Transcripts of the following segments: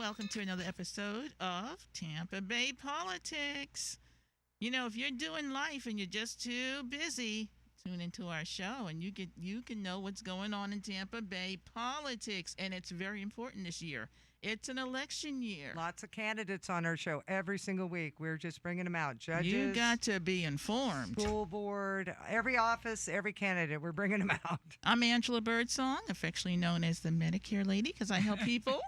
welcome to another episode of Tampa Bay Politics. You know, if you're doing life and you're just too busy, tune into our show and you can know what's going on in Tampa Bay politics, and it's very important this year. It's an election year. Lots of candidates on our show every single week. We're just bringing them out. Judges. You got to be informed. School board, every office, every candidate. We're bringing them out. I'm Angela Birdsong, affectionately known as the Medicare lady, because I help people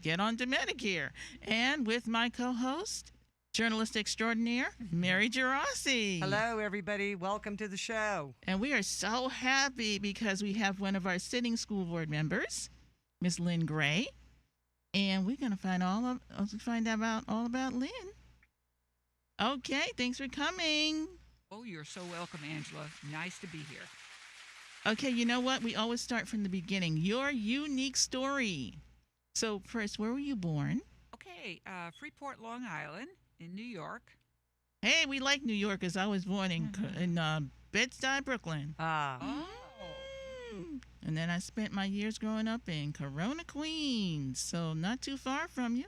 get onto Medicare. And with my co-host, journalist extraordinaire, Mary Geraci. Hello, everybody. Welcome to the show. And we are so happy because we have one of our sitting school board members, Miss Lynn Gray, and we're going to find all about Lynn. Okay, thanks for coming. Oh, you're so welcome, Angela. Nice to be here. Okay, you know what? We always start from the beginning. Your unique story. So first, where were you born? Okay, Freeport, Long Island in New York. Hey, we like New Yorkers. I was born in Bed-Stuy, Brooklyn. Oh. And then I spent my years growing up in Corona, Queens, so not too far from you.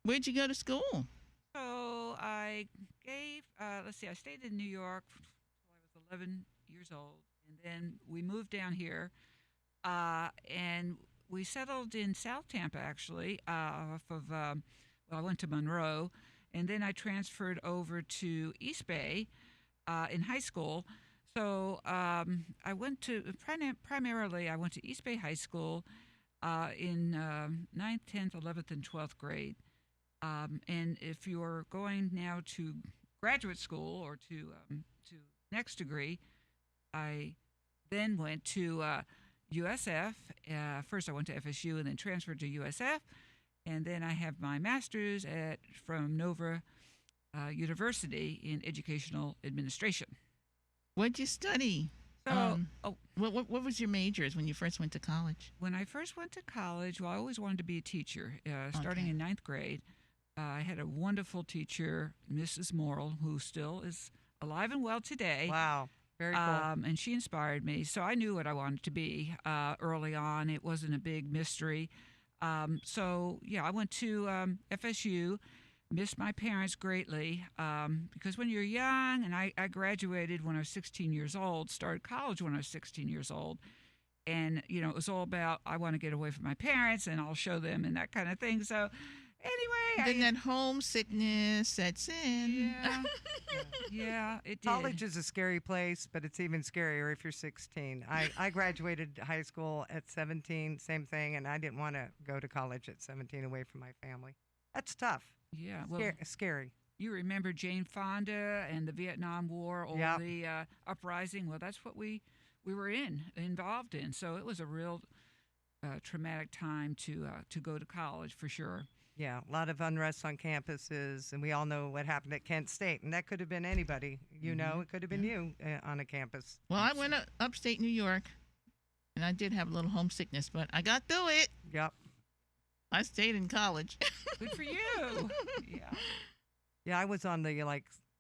Where'd you go to school? So I I stayed in New York until I was 11 years old. And then we moved down here, and we settled in South Tampa, actually, I went to Monroe. And then I transferred over to East Bay in high school. So I went to East Bay High School in 9th, 10th, 11th, and 12th grade. And if you're going now to graduate school or to next degree, I then went to USF. First I went to FSU and then transferred to USF. And then I have my master's from Nova University in educational administration. What'd you study? So, what was your majors when you first went to college? When I first went to college, I always wanted to be a teacher. Starting in 9th grade, I had a wonderful teacher, Mrs. Morrill, who still is alive and well today. Wow, very cool. And she inspired me, so I knew what I wanted to be early on. It wasn't a big mystery. I went to FSU. Missed my parents greatly because when you're young, and I graduated when I was 16 years old, started college when I was 16 years old. And, it was all about, I want to get away from my parents and I'll show them and that kind of thing. So anyway. Then that homesickness sets in. Yeah, it did. College is a scary place, but it's even scarier if you're 16. I graduated high school at 17, same thing, and I didn't want to go to college at 17 away from my family. That's tough. Yeah, well, scary. You remember Jane Fonda and the Vietnam War, the uprising. Well, that's what we were involved in. So it was a real traumatic time to go to college for sure. Yeah, a lot of unrest on campuses, and we all know what happened at Kent State, and that could have been anybody. It could have been you on a campus. Well, I went upstate New York, and I did have a little homesickness, but I got through it. Yep. I stayed in college. Good for you. Yeah. Yeah, I was on the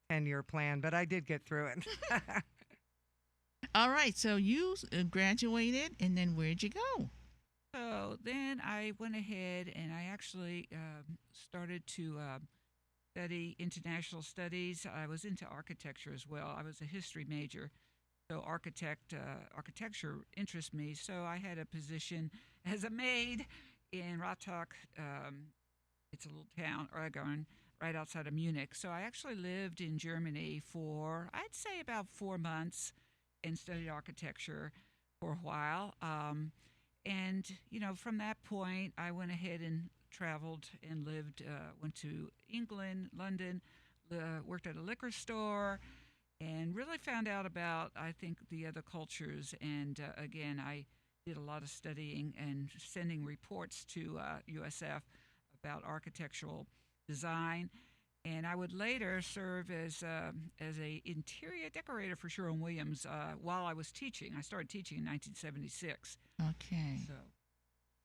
10-year plan, but I did get through it. All right, so you graduated, and then where'd you go? So then I went ahead and I actually started to study international studies. I was into architecture as well. I was a history major, so architecture interests me. So I had a position as a maid in Rostock. It's a little town, Oregon, right outside of Munich. So I actually lived in Germany for, I'd say, about 4 months and studied architecture for a while. From that point, I went ahead and traveled and went to England, London, worked at a liquor store, and really found out about, I think, the other cultures. And again, I did a lot of studying and sending reports to USF about architectural design. And I would later serve as a interior decorator for Sherwin-Williams while I was teaching. I started teaching in 1976. Okay. So,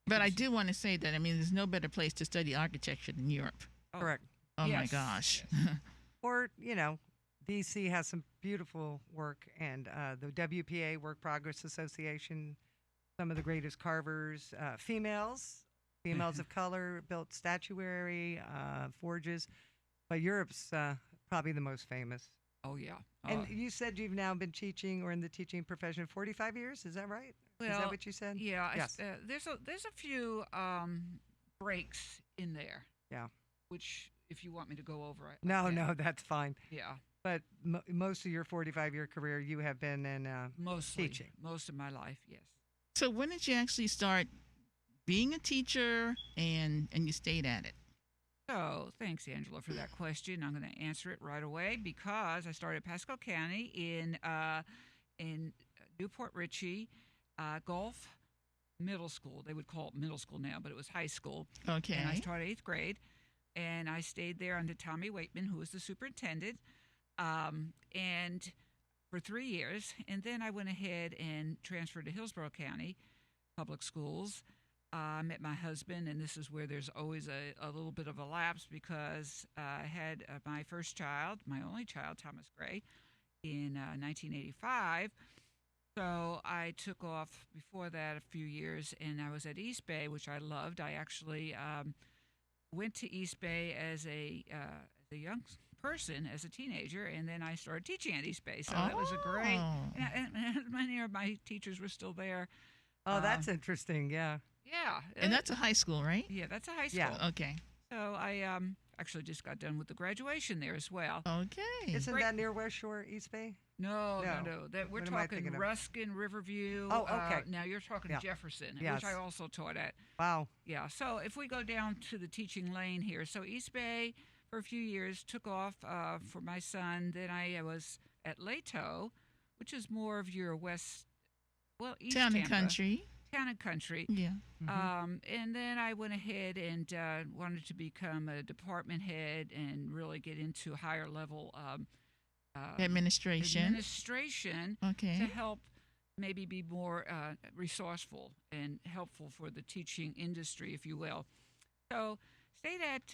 but I do want to say that, there's no better place to study architecture than Europe. Correct. Oh, yes. my gosh. Yes. Or, D.C. has some beautiful work, and the WPA, Work Progress Association, some of the greatest carvers, females females of color, built statuary, forges. But Europe's probably the most famous. Oh yeah. And you said you've now been teaching or in the teaching profession 45 years. Is that right? Is that well, what you said? yeah. Yes. There's a few breaks in there. Yeah. Which, if you want me to go over, No, can. no, that's fine. Yeah. But most of your 45-year career, you have been in Mostly teaching. most of my life. Yes. So when did you actually start being a teacher and you stayed at it? So, thanks, Angela, for that question. I'm going to answer it right away because I started Pasco County in Newport Richey, Gulf Middle School. They would call it middle school now, but it was high school. Okay. And I started 8th grade, and I stayed there under Tommy Waitman, who was the superintendent, and for 3 years. And then I went ahead and transferred to Hillsborough County Public Schools. I met my husband, and this is where there's always a little bit of a lapse because I had my first child, my only child, Thomas Gray, in 1985. So I took off before that a few years, and I was at East Bay, which I loved. I actually went to East Bay as a young person, as a teenager, and then I started teaching at East Bay. So that was a great, and many of my teachers were still there. Oh, that's interesting. Yeah. Yeah. And that's a high school, right? Yeah, that's a high school. Yeah. Okay. So I actually just got done with the graduation there as well. Okay. Isn't Great. that near West Shore, East Bay? No. No. That we're What am I talking thinking of? Ruskin, Riverview. Oh, okay. Now you're talking Yeah. Jefferson, Yes. which I also taught at. Wow. Yeah. So if we go down to the teaching lane here, so East Bay for a few years took off for my son. Then I was at Lato, which is more of your East Town and Tampa. country. Town and country. Yeah. And then I went ahead and wanted to become a department head and really get into higher level Administration. to to help maybe be more resourceful and helpful for the teaching industry, if you will. So stayed at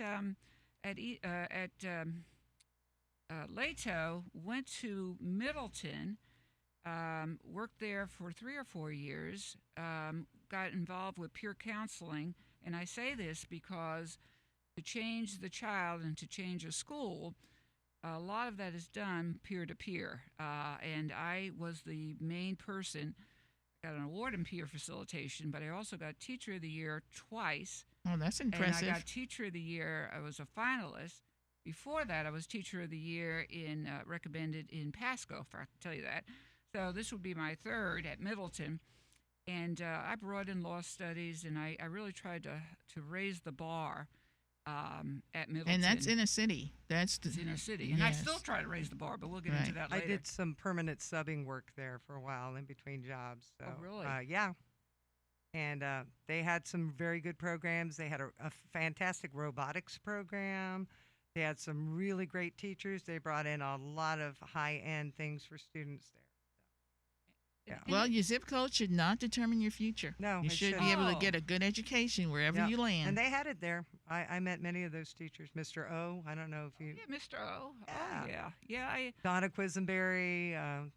Lato, went to Middleton. Worked there for 3 or 4 years, got involved with peer counseling. And I say this because to change the child and to change a school, a lot of that is done peer to peer. And I was the main person. Got an award in peer facilitation, but I also got Teacher of the Year twice. Oh, that's impressive. And I got Teacher of the Year. I was a finalist. Before that, I was Teacher of the Year recommended in Pasco, if I can tell you that. So this would be my third at Middleton. And I brought in law studies, and I really tried to raise the bar at Middleton. And that's in a city. That's It's in a city. And I yes. still try to raise the bar, but we'll get Right. into that I later. did some permanent subbing work there for a while in between jobs. So, Oh, really? yeah. And they had some very good programs. They had a fantastic robotics program. They had some really great teachers. They brought in a lot of high-end things for students there. Yeah. Well, your zip code should not determine your future. No, you it should shouldn't. be able to Oh. get a good education wherever Yeah. you land. And they had it there. I met many of those teachers. Mr. O, I don't know if you... Yeah, Mr. O. Yeah. Oh, yeah. Yeah, Donna Quisenberry,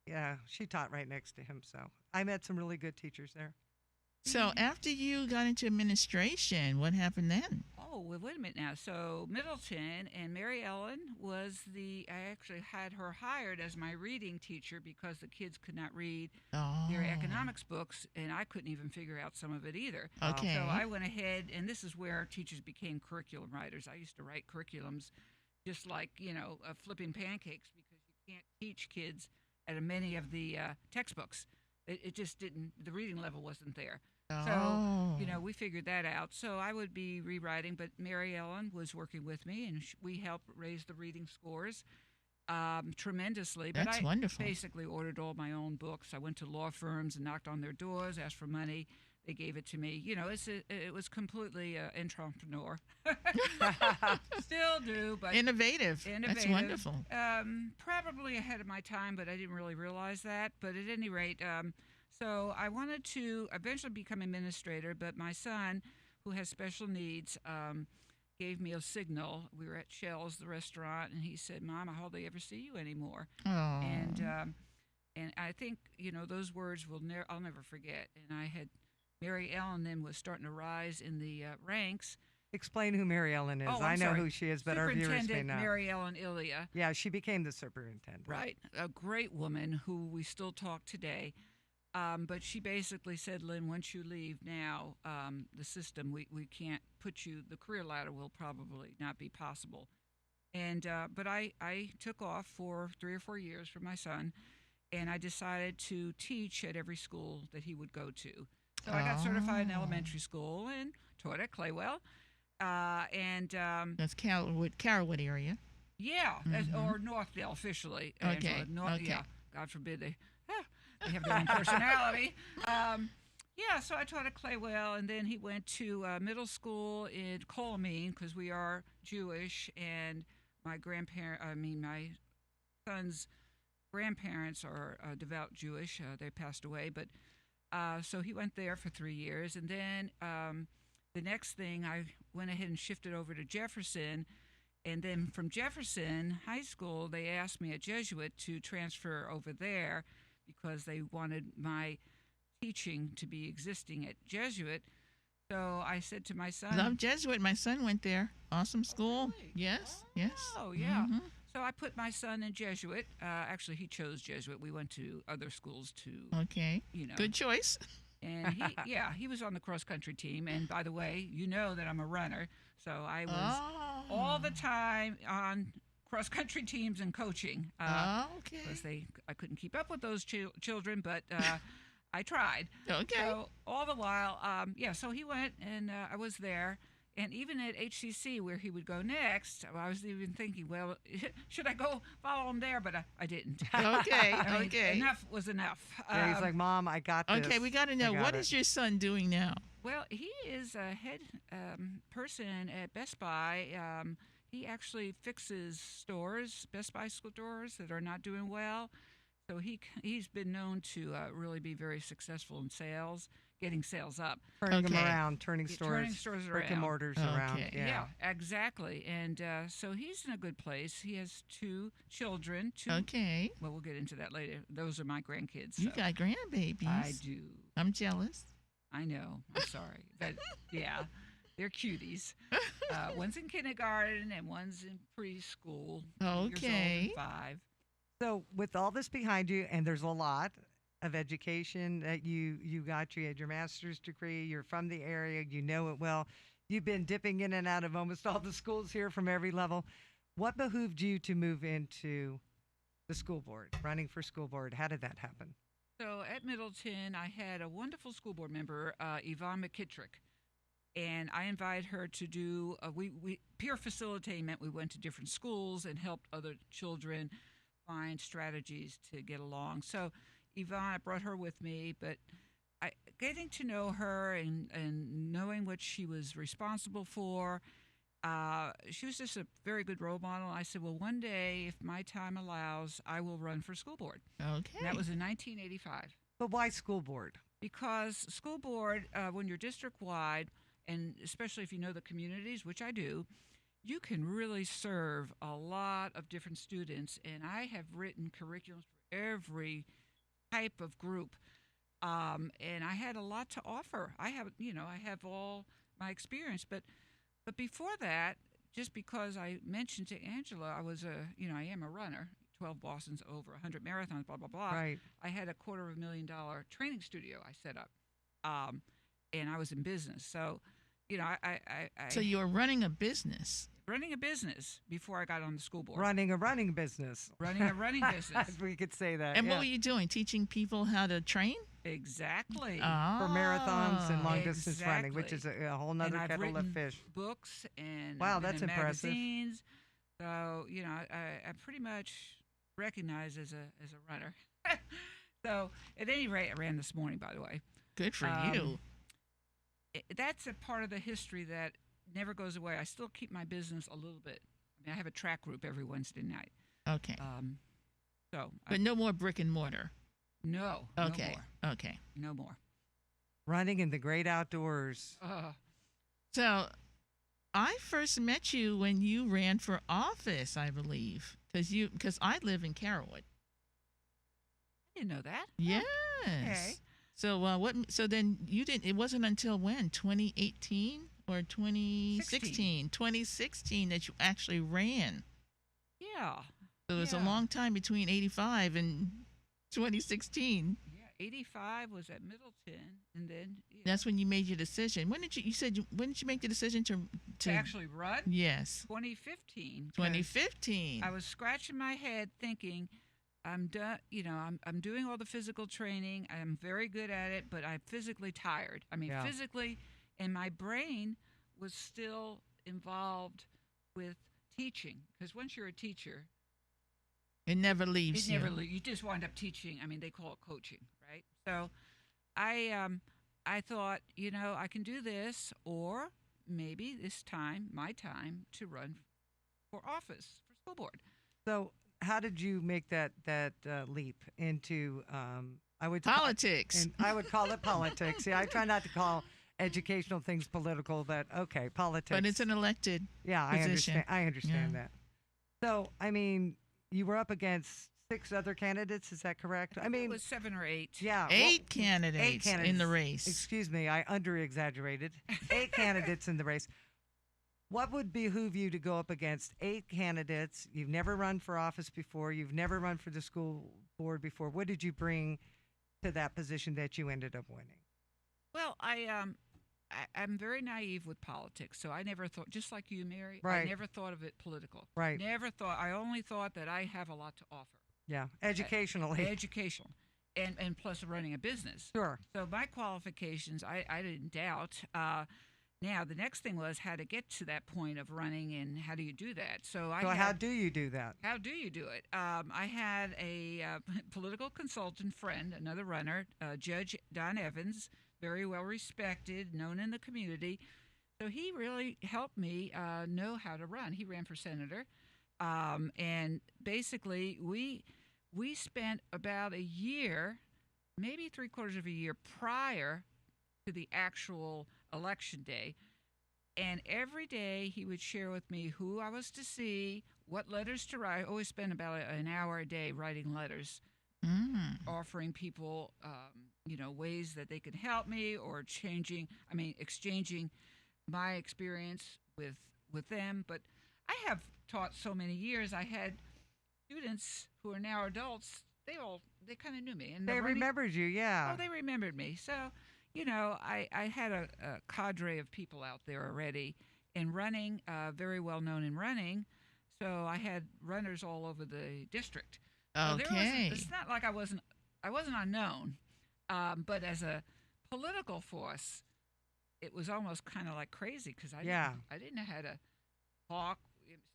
yeah, she taught right next to him. So I met some really good teachers there. So after you got into administration, what happened then? Oh, well, wait a minute now. So Middleton and Mary Ellen I actually had her hired as my reading teacher because the kids could not read Oh, their economics books, and I couldn't even figure out some of it either. Okay. So I went ahead, and this is where teachers became curriculum writers. I used to write curriculums just like, flipping pancakes because you can't teach kids at many of the textbooks. It just didn't, the reading level wasn't there. Oh. So, we figured that out. So I would be rewriting, but Mary Ellen was working with me, and we helped raise the reading scores tremendously. But That's I wonderful. basically ordered all my own books. I went to law firms and knocked on their doors, asked for money. They gave it to me. It was completely entrepreneur. Still do, but Innovative. That's innovative. wonderful. Probably ahead of my time, but I didn't really realize that. But at any rate, so I wanted to eventually become administrator, but my son, who has special needs, gave me a signal. We were at Shell's, the restaurant, and he said, "Mom, I hardly ever see you anymore." Oh. And I think those words I'll never forget. And I had Mary Ellen then was starting to rise in the ranks. Explain who Mary Ellen is. Oh, I I'm know sorry. who she is, but our viewers may Superintendent not. Mary Ellen Ilya. Yeah, she became the superintendent. Right. A great woman who we still talk today. But she basically said, Lynn, once you leave now, the system, we can't put you, the career ladder will probably not be possible. And but I took off for 3 or 4 years for my son, and I decided to teach at every school that he would go to. So I got certified in elementary school and taught at Claywell. That's Carrollwood area. Yeah, or Northdale officially. Okay. Angela. Okay. Yeah, God forbid they have their own personality. Yeah, so I taught at Claywell, and then he went to middle school in Colamine because we are Jewish, and my son's grandparents are devout Jewish. They passed away, but so he went there for 3 years, and then the next thing I went ahead and shifted over to Jefferson, and then from Jefferson High School they asked me at Jesuit to transfer over there because they wanted my teaching to be existing at Jesuit. So I said to my son, Love Jesuit. My son went there. Awesome school. Really? Yes. Yes. Oh, yeah. Mhm. So I put my son in Jesuit. Actually, he chose Jesuit. We went to other schools too, Okay. Good choice. And he was on the cross country team. And by the way, you know that I'm a runner, so I was all the time on cross country teams and coaching. Okay. Because I couldn't keep up with those children, but I tried. Okay. So all the while, so he went, and I was there. And even at HCC, where he would go next, I was even thinking, well, should I go follow him there? But I didn't. Okay. I mean, Okay. enough was enough. Yeah, he's like, Mom, I got this. Okay. We got to know, what is your son doing now? Well, he is a head person at Best Buy. He actually fixes stores, Best Buy stores that are not doing well. So he's been known to really be very successful in sales, getting sales up. Turning them around, turning stores brick and around. mortars around. Okay. Yeah, exactly. And so he's in a good place. He has 2 children. Okay. Well, we'll get into that later. Those are my grandkids. You so got grandbabies. I do. I'm jealous. I know. I'm sorry. But yeah, they're cuties. One's in kindergarten and one's in preschool. 8 years old Okay. and 5. So with all this behind you, and there's a lot of education that you got. You had your master's degree. You're from the area. You know it well. You've been dipping in and out of almost all the schools here from every level. What behooved you to move into the school board, running for school board? How did that happen? So at Middleton, I had a wonderful school board member, Yvonne McKittrick, and I invited her to do. We peer facilitating meant we went to different schools and helped other children find strategies to get along. So Yvonne, I brought her with me, but getting to know her and knowing what she was responsible for, she was just a very good role model. I said, well, one day, if my time allows, I will run for school board. Okay. And that was in 1985. But why school board? Because school board, when you're district-wide, and especially if you know the communities, which I do, you can really serve a lot of different students. And I have written curriculums for every type of group, and I had a lot to offer. I have all my experience, but before that, just because I mentioned to Angela, I am a runner, 12 Bostons, over 100 marathons, blah blah blah. Right. I had a $250,000 training studio I set up, and I was in business. So, So you were running a business. running a business before I got on the school board. Running a running business. Running a running business. If we could say that. And yeah. what were you doing? Teaching people how to train? Exactly. For marathons and long distance running, which is Exactly. a whole And nother I've kettle of written fish. books and Wow, I've been that's in impressive. magazines. So I'm pretty much recognized as a runner. So at any rate, I ran this morning, by the way. Good for you. That's a part of the history that never goes away. I still keep my business a little bit. I mean, I have a track group every Wednesday night. Okay. But no more brick and mortar. no. Okay. No more. Okay. No more. Running in the great outdoors. So I first met you when you ran for office, I believe, because I live in Carrollwood. I didn't know that. Yes. Okay. So what? So then you didn't. It wasn't until when? 2018 or 2016? 2016 that you actually ran. Yeah. So it's a Yeah. long time between 85 and 2016. Yeah. 85 was at Middleton, and then That's when you made your decision. When did you? You said when did you make the decision to to actually run. Yes, 2015. 'Cause 2015. I was scratching my head thinking, I'm done. I'm doing all the physical training. I'm very good at it, but I'm physically tired. I mean, Yeah. physically, and my brain was still involved with teaching. Because once you're a teacher, It never leaves it you. never you just wind up teaching. I mean, they call it coaching, right? So, I thought, I can do this, or maybe this time, my time to run for office for school board. So, how did you make that leap into I would Politics. and I would call it politics. Yeah, I try not to call educational things political. But okay, politics. But it's an elected. yeah, position. I understand Yeah. that. So, I mean, you were up against 6 other candidates. Is that correct? I It mean, was 7 or 8. yeah, Eight candidates in the race. Excuse me, I under exaggerated. 8 candidates in the race. What would behoove you to go up against 8 candidates? You've never run for office before. You've never run for the school board before. What did you bring to that position that you ended up winning? Well, I'm very naive with politics, so I never thought, just like you, Mary, I Right. never thought of it political. Right. Never thought. I only thought that I have a lot to offer, Yeah, educationally. educational, and plus running a business. Sure. So my qualifications, I didn't doubt. Now the next thing was how to get to that point of running, and how do you do that? So So how do you do that? How do you do it? I had a political consultant friend, another runner, Judge Don Evans, very well respected, known in the community. So he really helped me know how to run. He ran for senator, and basically we spent about a year, maybe 3/4 of a year prior to the actual election day. And every day he would share with me who I was to see, what letters to write. I always spent about an hour a day writing letters, offering people, ways that they could help me, or exchanging my experience with them. But I have taught so many years. I had students who are now adults. They kind of knew me, and They remembered you, yeah. Oh, they remembered me. So, I had a cadre of people out there already, and running, very well known in running. So I had runners all over the district. So Okay. it's not like I wasn't unknown, but as a political force, it was almost kind of like crazy, because I didn't know how to talk.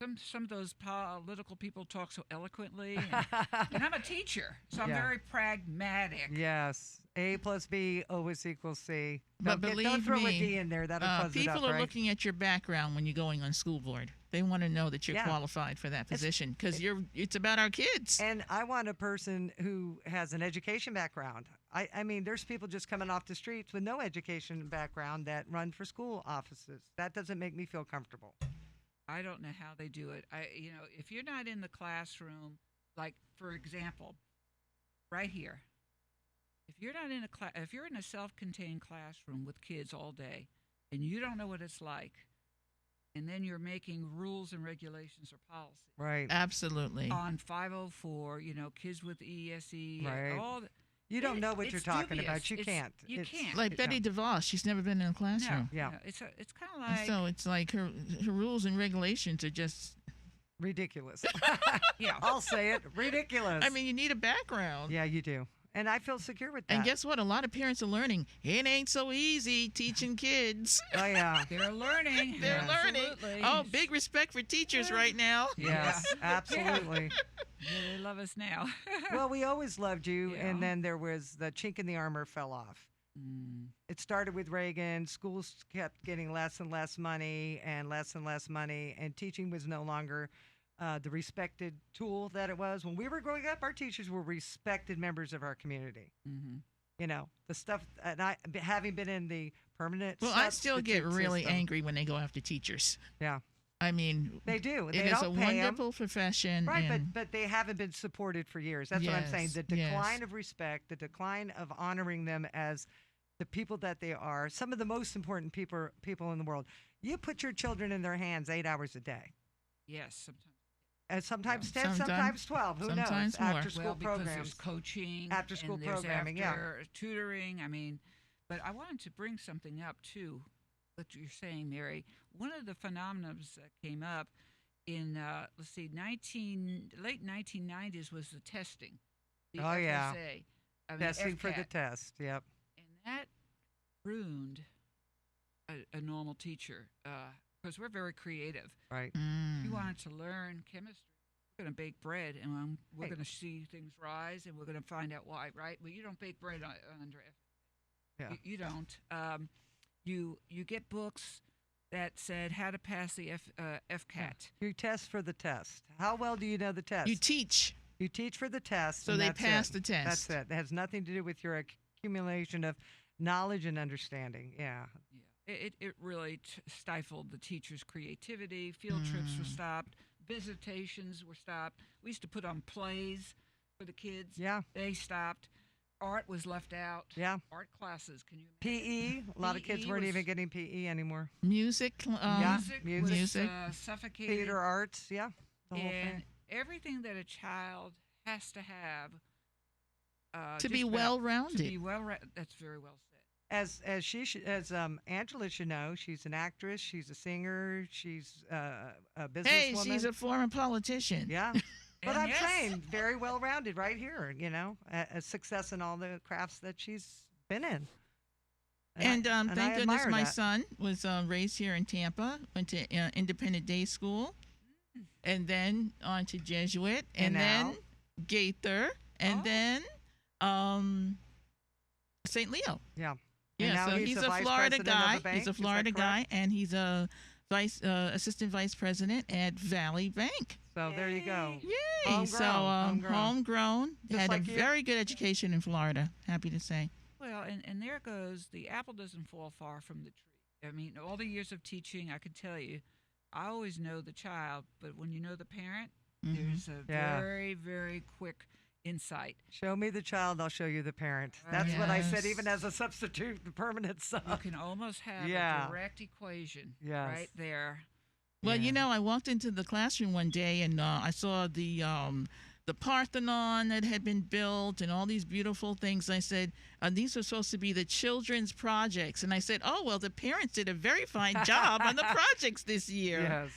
Some of those political people talk so eloquently, and I'm a teacher, so I'm Yeah. very pragmatic. Yes. A plus B always equals C. But Don't believe throw a me, D in there. That'll fuzz it people up, are right? looking at your background when you're going on school board. They want to know that you're Yeah. qualified for that position, because it's about our kids. And I want a person who has an education background. I mean, there's people just coming off the streets with no education background that run for school offices. That doesn't make me feel comfortable. I don't know how they do it. If you're not in the classroom, like for example, right here, if you're not in if you're in a self-contained classroom with kids all day, and you don't know what it's like, and then you're making rules and regulations or policy Right. Absolutely. on 504, kids with ESE, Right. all the, You don't know what it's you're talking dubious. about. You It's- can't. you It's- can't. Like Betty DeVos, she's never been in a classroom. no, Yeah. no, it's kind of And like so it's like her rules and regulations are just, Ridiculous. yeah. I'll say it. Ridiculous. I mean, you need a background. yeah, you do. And I feel secure with that. And guess what? A lot of parents are learning. It ain't so easy teaching kids. Oh, yeah. They're learning. They're learning. Absolutely. Oh, big respect for teachers right now. Yes, absolutely. Yeah, they love us now. Well, we always loved you, Yeah. and then there was the chink in the armor fell off. It started with Reagan. Schools kept getting less and less money, and teaching was no longer the respected tool that it was. When we were growing up, our teachers were respected members of our community. Mm-hmm. The stuff, and having been in the permanent Well, I still get really substitute system. angry when they go after teachers. Yeah. I mean, They do. it They is a don't pay 'em. wonderful profession. Right, and but they haven't been supported for years. That's what I'm saying. yes, The yes. decline of respect, the decline of honoring them as the people that they are, some of the most important people in the world. You put your children in their hands 8 hours a day, Yes, sometimes. and sometimes Yeah. 10, Sometimes- sometimes 12. Who knows? sometimes more. After school Well, because there's programs. coaching, After school and there's programming, yeah. after tutoring. I mean, but I wanted to bring something up too. What you're saying, Mary. One of the phenomena that came up in let's see, late 1990s was the testing, the Oh, yeah. FSA, I mean, Testing for the FCAT, test. Yep. and that ruined a normal teacher because we're very creative. Right. We Mm. wanted to learn chemistry. We're going to bake bread, and we're Hey. going to see things rise, and we're going to find out why, right? Well, you don't bake bread under F. Yeah. You don't. You get books that said how to pass the FCAT. You test for the test. How well do you know the test? You teach, You teach for the test. so and they that's pass it. the test. That's it. It has nothing to do with your accumulation of knowledge and understanding. Yeah. Yeah. It really stifled the teachers' creativity. Field trips were stopped. Visitations were stopped. We used to put on plays for the kids. Yeah. They stopped. Art was left out. Yeah. Art classes. Can you imagine? PE. A lot of kids PE weren't was- even getting PE anymore. Music, Yeah. Music was music. suffocated. Theater arts. Yeah. The whole and thing. everything that a child has to have to be just about- well to rounded. be that's very well said. As Angela should know, she's an actress. She's a singer. She's a businesswoman. Hey, she's a former politician. Yeah. But And I'm yes, saying very well rounded right here. A success in all the crafts that she's been in. And I thank goodness admire my that. son was raised here in Tampa, went to independent day school, and then on to Jesuit, and then now? Gaither, and Oh. then St. Leo. Yeah. Yeah, And now so he's he's the a vice Florida president of guy. the bank, He's a is that Florida guy, correct? and he's a assistant vice president at Valley Bank. So there you go. Yay! So Homegrown. homegrown. Just Had like a you. very good education in Florida. Happy to say. Well, and there goes the apple doesn't fall far from the tree. I mean, all the years of teaching, I can tell you, I always know the child, but when you know the parent, Mhm. there's a Yeah. very, very quick insight. Show me the child, I'll show you the parent. That's what I said, Yes. even as a substitute, the permanent You sub. can almost have Yeah. a direct equation Yes. right there. Well, Yeah. you know, I walked into the classroom one day and I saw the Parthenon that had been built and all these beautiful things. I said, these are supposed to be the children's projects. And I said, oh, well, the parents did a very fine job on the projects this year. Yes.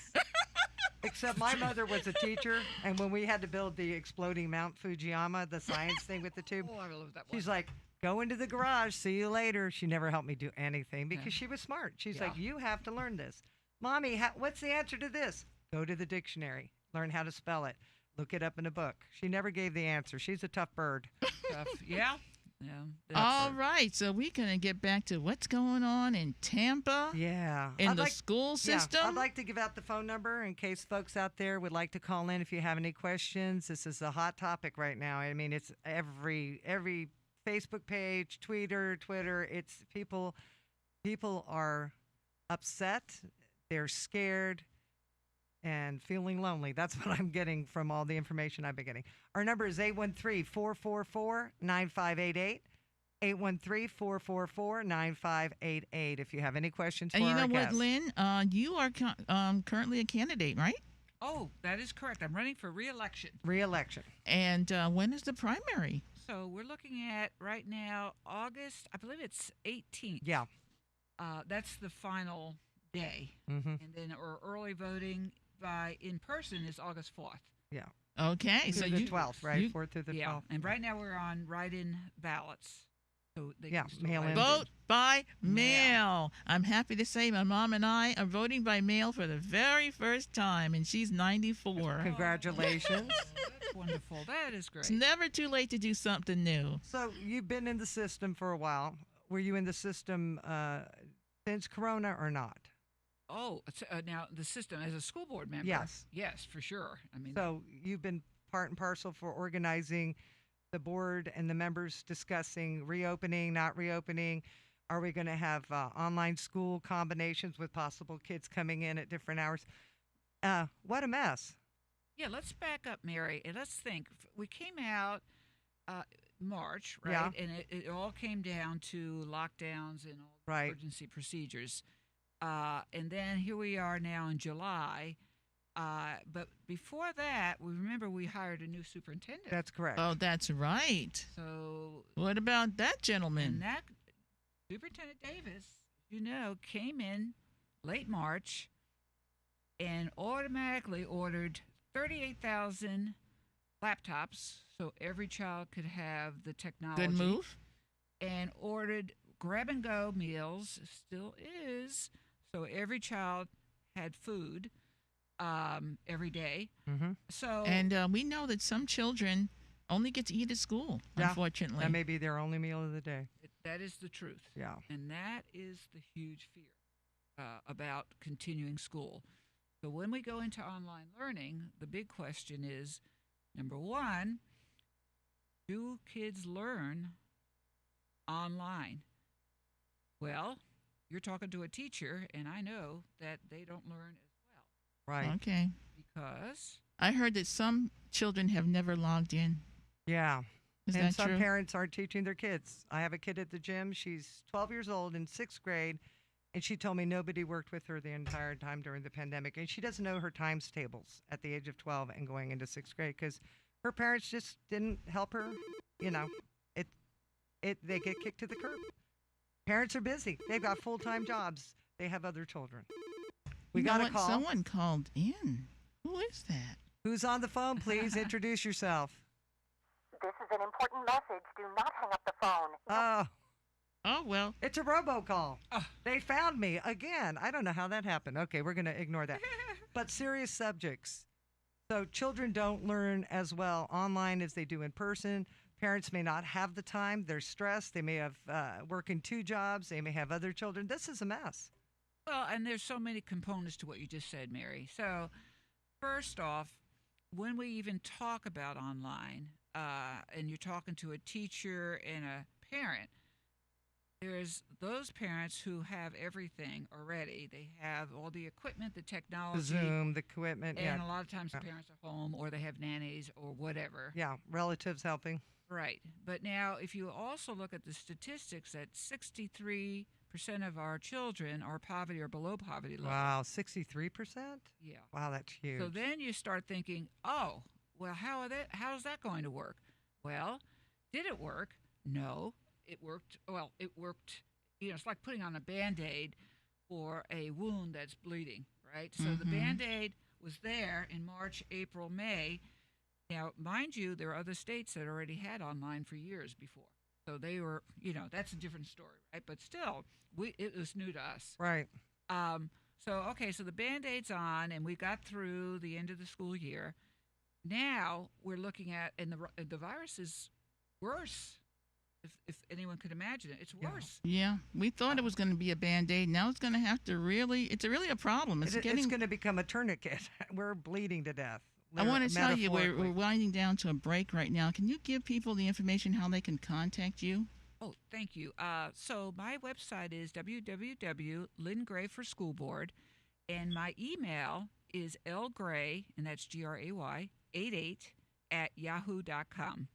Except my mother was a teacher, and when we had to build the exploding Mount Fujiyama, the science thing with the tube, Oh, I love that one. she's like, go into the garage, see you later. She never helped me do anything because she was smart. She's Yeah. like, you have to learn this. Mommy, what's the answer to this? Go to the dictionary, learn how to spell it, look it up in a book. She never gave the answer. She's a tough bird. Stuff. Yeah. Yeah. All right, so we're going to get back to what's going on in Tampa, Yeah. in I'd the like- school Yeah, system. I'd like to give out the phone number in case folks out there would like to call in if you have any questions. This is a hot topic right now. I mean, it's every Facebook page, Twitter. It's people are upset, they're scared, and feeling lonely. That's what I'm getting from all the information I've been getting. Our number is 813-444-9588. 813-444-9588 if you have any questions for and you our know what, guests. Lynn? You are currently a candidate, right? Oh, that is correct. I'm running for re-election. Re-election. And when is the primary? So we're looking at right now August, I believe it's 18th. Yeah. That's the final day. Mm-hmm. And then or early voting by in person is August 4th. Yeah. Okay, so Through the you 12th, right? you 4th through the 12th. Yeah. And right now we're on write-in ballots. So they Yeah, can still mail-in. write vote by mail. Mail. I'm happy to say my mom and I are voting by mail for the very first time, and she's 94. Congratulations. That's wonderful. That is great. It's never too late to do something new. So you've been in the system for a while. Were you in the system since Corona or not? Oh, now the system as a school board member. Yes. Yes, for sure. I mean, So you've been part and parcel for organizing the board and the members discussing reopening, not reopening. Are we going to have online school combinations with possible kids coming in at different hours? What a mess. Yeah, let's back up, Mary, and let's think. We came out March, right? Yeah. And it all came down to lockdowns and all the Right. emergency procedures. And then here we are now in July. But before that, we hired a new superintendent. That's correct. Oh, that's right. So, What about that gentleman? and that Superintendent Davis, came in late March and automatically ordered 38,000 laptops so every child could have the technology. Good move. And ordered grab and go meals, still is, so every child had food every day. Mm-hmm. So And we know that some children only get to eat at school, Yeah, unfortunately. That may be their only meal of the day. that is the truth. Yeah. And that is the huge fear about continuing school. So when we go into online learning, the big question is, number one, do kids learn online? Well, you're talking to a teacher, and I know that they don't learn as well Right. Okay. because I heard that some children have never logged in. Yeah. Is and that some true? parents aren't teaching their kids. I have a kid at the gym. She's 12 years old in sixth grade, and she told me nobody worked with her the entire time during the pandemic. And she doesn't know her times tables at the age of 12 and going into sixth grade because her parents just didn't help her. They get kicked to the curb. Parents are busy. They've got full-time jobs. They have other children. We You know got a what? call. Someone called in. Who is that? Who's on the phone? Please introduce yourself. This is an important message. Do not hang up the phone. Oh, Oh, well. it's a robocall. Oh. They found me again. I don't know how that happened. Okay, we're going to ignore that. But serious subjects. So children don't learn as well online as they do in person. Parents may not have the time. They're stressed. They may have working two jobs. They may have other children. This is a mess. well, and there's so many components to what you just said, Mary. So first off, when we even talk about online, and you're talking to a teacher and a parent, there's those parents who have everything already. They have all the equipment, the The technology, Zoom, the equipment. and Yeah, a lot of times the Yeah. parents are home or they have nannies or whatever. yeah, relatives helping. Right. But now, if you also look at the statistics, that 63% of our children are poverty or below poverty level. Wow, 63%? Yeah. Wow, that's huge. So then you start thinking, oh, well, how's that going to work? Well, did it work? No, it worked. Well, it worked. It's like putting on a Band-Aid for a wound that's bleeding, right? So the Mhm. Band-Aid was there in March, April, May. Now, mind you, there are other states that already had online for years before. So they were, that's a different story, right? But still, it was new to us. Right. So the Band-Aid's on, and we got through the end of the school year. Now we're looking at, and the virus is worse, if anyone could imagine it. It's Yeah. worse. Yeah. We thought it was going to be a Band-Aid. Now it's going to have to it's really a problem. It's It's getting. going to become a tourniquet. We're bleeding to death. I want to tell you, we're metaphorically. winding down to a break right now. Can you give people the information how they can contact you? Oh, thank you. So my website is www.lyngray for School Board, and my email is lgray, and that's GRAY, 88@yahoo.com.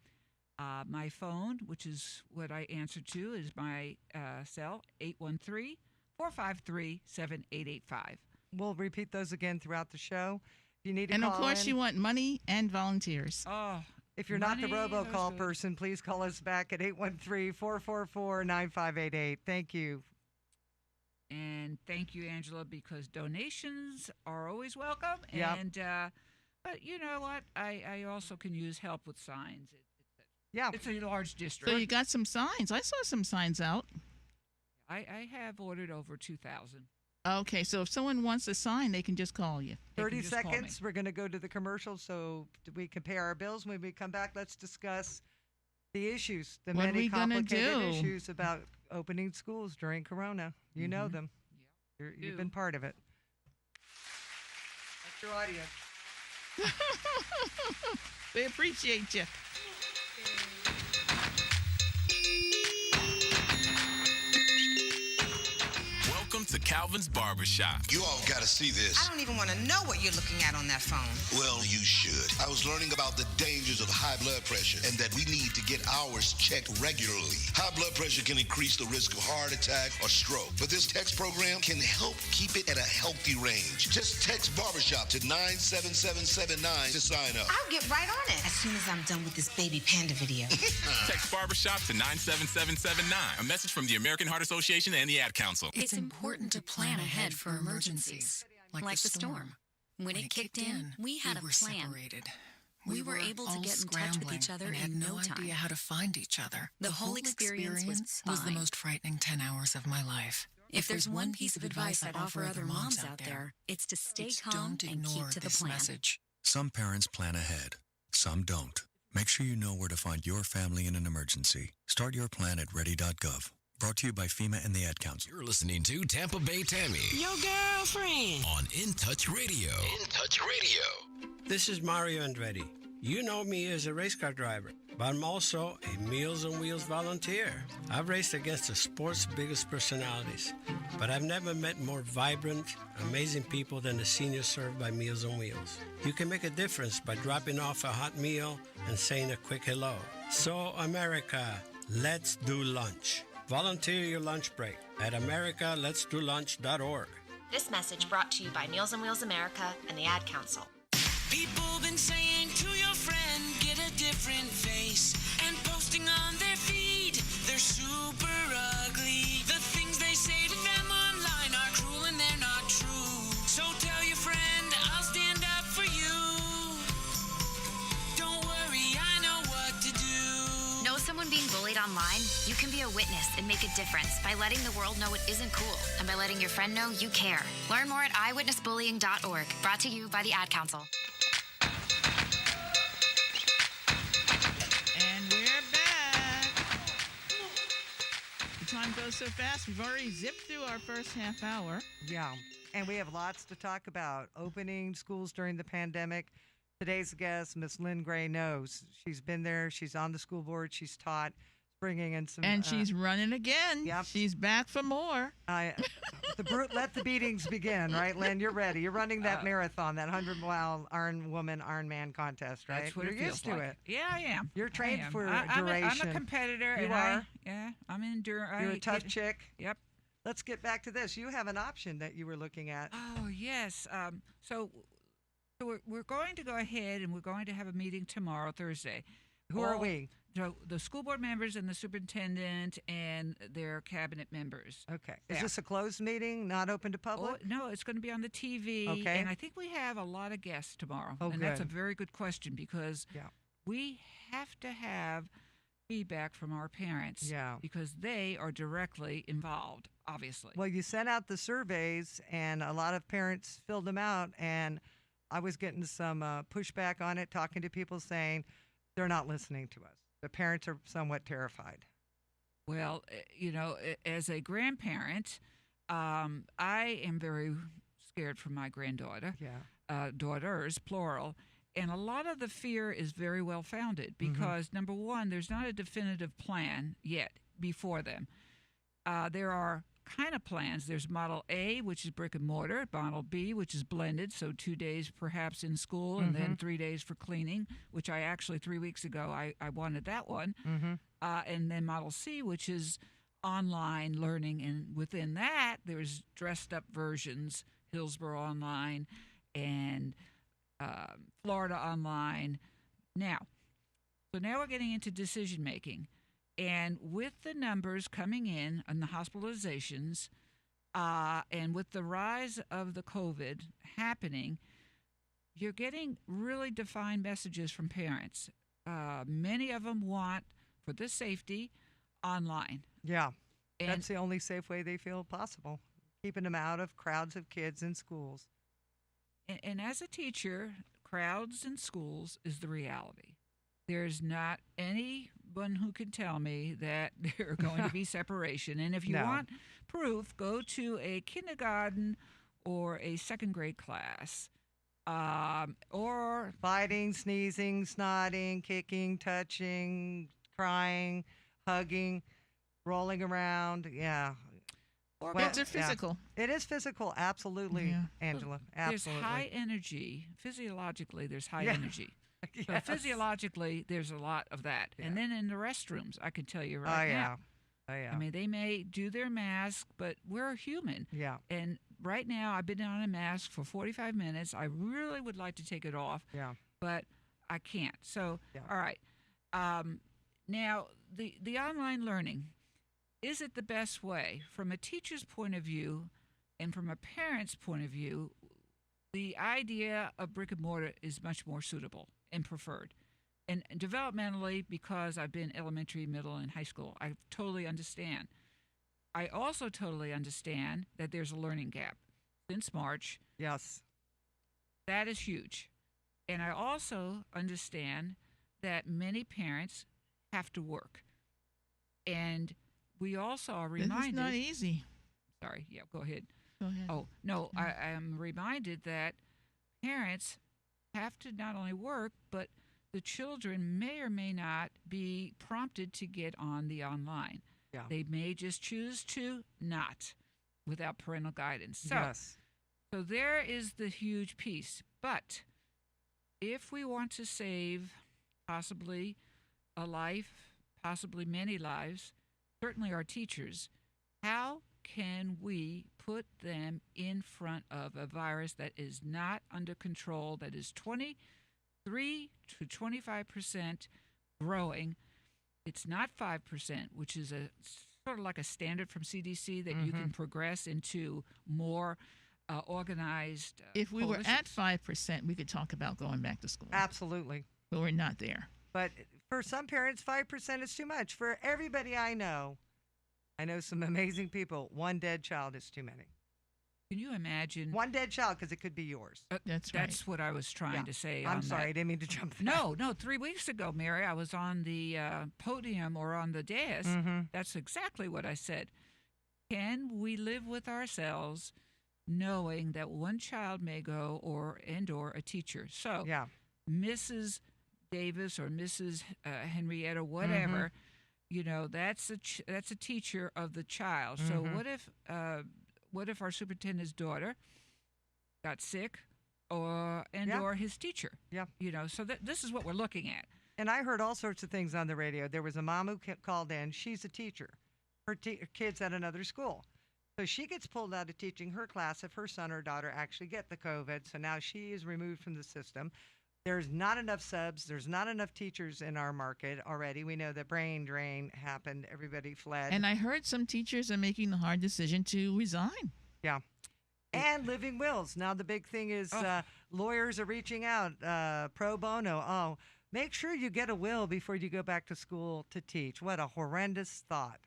My phone, which is what I answer to, is my cell, 813-453-7885. We'll repeat those again throughout the show. If you need to And of call course, in, you want money and volunteers. Oh, if you're not the money, those robocall good. person, please call us back at 813-444-9588. Thank you. and thank you, Angela, because donations are always welcome. Yep. And but you know what? I also can use help with signs. Yeah. It's a large district. So you got some signs. I saw some signs out. I have ordered over 2,000. Okay, so if someone wants a sign, they can just call you. They can 30 just call me. seconds. We're going to go to the commercial so we can pay our bills. When we come back, let's discuss the issues, the What are many we gonna complicated do? issues about opening schools during Corona. You know Mhm. them. Yeah, You've do. been part of it. That's your audience. We appreciate you. Welcome to Calvin's Barbershop. You all got to see this. I don't even want to know what you're looking at on that phone. Well, you should. I was learning about the dangers of high blood pressure and that we need to get ours checked regularly. High blood pressure can increase the risk of heart attack or stroke, but this text program can help keep it at a healthy range. Just text Barbershop to 97779 to sign up. I'll get right on it as soon as I'm done with this baby panda video. Text Barbershop to 97779. A message from the American Heart Association and the Ad Council. It's important to plan ahead for emergencies, like the storm. When it kicked in, we had a plan. Separated. We were able to get in touch with each other and in had no time. idea how to find each other. The whole experience was the most frightening 10 hours of my life. If there's one piece of advice I'd offer other moms out there, it's to stay calm and keep to the plan. Message. Some parents plan ahead, some don't. Make sure you know where to find your family in an emergency. Start your plan at ready.gov. Brought to you by FEMA and the Ad Council. You're listening to Tampa Bay Tammy. Your girlfriend. On In Touch Radio. In Touch Radio. This is Mario Andretti. You know me as a race car driver, but I'm also a Meals on Wheels volunteer. I've raced against the sport's biggest personalities, but I've never met more vibrant, amazing people than the seniors served by Meals on Wheels. You can make a difference by dropping off a hot meal and saying a quick hello. So, America, let's do lunch. Volunteer your lunch break at americaletsdolunch.org. This message brought to you by Meals on Wheels America and the Ad Council. People been saying to your friend, get a different face, and posting on their feed, they're super ugly. The things they say to them online are cruel and they're not true. So tell your friend, I'll stand up for you. Don't worry, I know what to do. Know someone being bullied online? You can be a witness and make a difference by letting the world know it isn't cool and by letting your friend know you care. Learn more at eyewitnessbullying.org. Brought to you by the Ad Council. And we're back. The time goes so fast. We've already zipped through our first half hour. Yeah, and we have lots to talk about. Opening schools during the pandemic. Today's guest, Miss Lynn Gray, knows. She's been there. She's on the school board. She's taught, bringing in some... And she's running again. Yep. She's back for more. Let the beatings begin, right, Lynn? You're ready. You're running that marathon, that 100-mile Iron Woman, Iron Man contest, right? That's what You're it feels used to like. it. Yeah, I am. You're trained for I'm duration. I'm a competitor. You and are? I'm in endurance. You're a tough chick. Yep. Let's get back to this. You have an option that you were looking at. Oh, yes. So we're going to go ahead and we're going to have a meeting tomorrow, Thursday. Who are we? The school board members and the superintendent and their cabinet members. Okay. Is this a closed meeting, not open to public? Oh, no, it's going to be on the TV. Okay. And I think we have a lot of guests tomorrow. Oh, and that's a good. very good question because we have to have feedback from our parents. Yeah. Because they are directly involved, obviously. Well, you sent out the surveys, and a lot of parents filled them out, and I was getting some pushback on it, talking to people saying they're not listening to us. The parents are somewhat terrified. Well, as a grandparent, I am very scared for my granddaughter. Yeah. Daughters, plural. And a lot of the fear is very well founded because, number one, there's not a definitive plan yet before them. There are kind of plans. There's Model A, which is brick and mortar, Model B, which is blended, so 2 days perhaps in school and then 3 days for cleaning, which I actually 3 weeks ago, I wanted that one. And then Model C, which is online learning, and within that, there's dressed up versions, Hillsborough Online and Florida Online. Now we're getting into decision making. And with the numbers coming in on the hospitalizations and with the rise of the COVID happening, you're getting really defined messages from parents. Many of them want, for the safety, online. Yeah, and that's the only safe way they feel possible, keeping them out of crowds of kids in schools. And as a teacher, crowds in schools is the reality. There's not anyone who can tell me that there are going to be separation. And if you want proof, go to a kindergarten or a second grade class. Or fighting, sneezing, snotting, kicking, touching, crying, hugging, rolling around. Yeah. It's a physical. It is physical, absolutely, Angela. Absolutely. There's high energy. Physiologically, there's high energy. So Yes. physiologically, there's a lot of that. And then in the restrooms, I can tell you Oh, right yeah. now. Oh, yeah. I mean, they may do their mask, but we're human. Yeah. And right now, I've been on a mask for 45 minutes. I really would like to take it off. Yeah. But I can't. So, all right. Now, the online learning, is it the best way? From a teacher's point of view and from a parent's point of view, the idea of brick and mortar is much more suitable and preferred. And developmentally, because I've been elementary, middle, and high school, I totally understand. I also totally understand that there's a learning gap since March. Yes. That is huge. And I also understand that many parents have to work. And we also are reminded. It's not easy. Sorry. Yeah, go ahead. Go ahead. Oh, no, I am reminded that parents have to not only work, but the children may or may not be prompted to get on the online. Yeah. They may just choose to not without parental guidance. So, Yes. so there is the huge piece. But if we want to save possibly a life, possibly many lives, certainly our teachers, how can we put them in front of a virus that is not under control, that is 23 to 25% growing? It's not 5%, which is a sort of like a standard from CDC that you can progress into more organized. If we were coalitions. at 5%, we could talk about going back to school. Absolutely. But we're not there. But for some parents, 5% is too much. For everybody I know some amazing people, one dead child is too many. Can you imagine? One dead child, because it could be yours. That's right. That's what I was trying to say. I'm on sorry, that. I didn't mean to jump. No, 3 weeks ago, Mary, I was on the podium or on the dais. That's exactly what I said. Can we live with ourselves knowing that one child may go or a teacher? So, Mrs. Davis or Mrs. Henrietta, whatever, that's a teacher of the child. So what if our superintendent's daughter got sick or his teacher? Yeah. So this is what we're looking at. And I heard all sorts of things on the radio. There was a mom who called in. She's a teacher. Her kid's at another school. So she gets pulled out of teaching her class if her son or daughter actually get the COVID. So now she is removed from the system. There's not enough subs. There's not enough teachers in our market already. We know the brain drain happened. Everybody fled. And I heard some teachers are making the hard decision to resign. Yeah. And living wills. Now the big thing is lawyers are reaching out pro bono. Oh, make sure you get a will before you go back to school to teach. What a horrendous thought.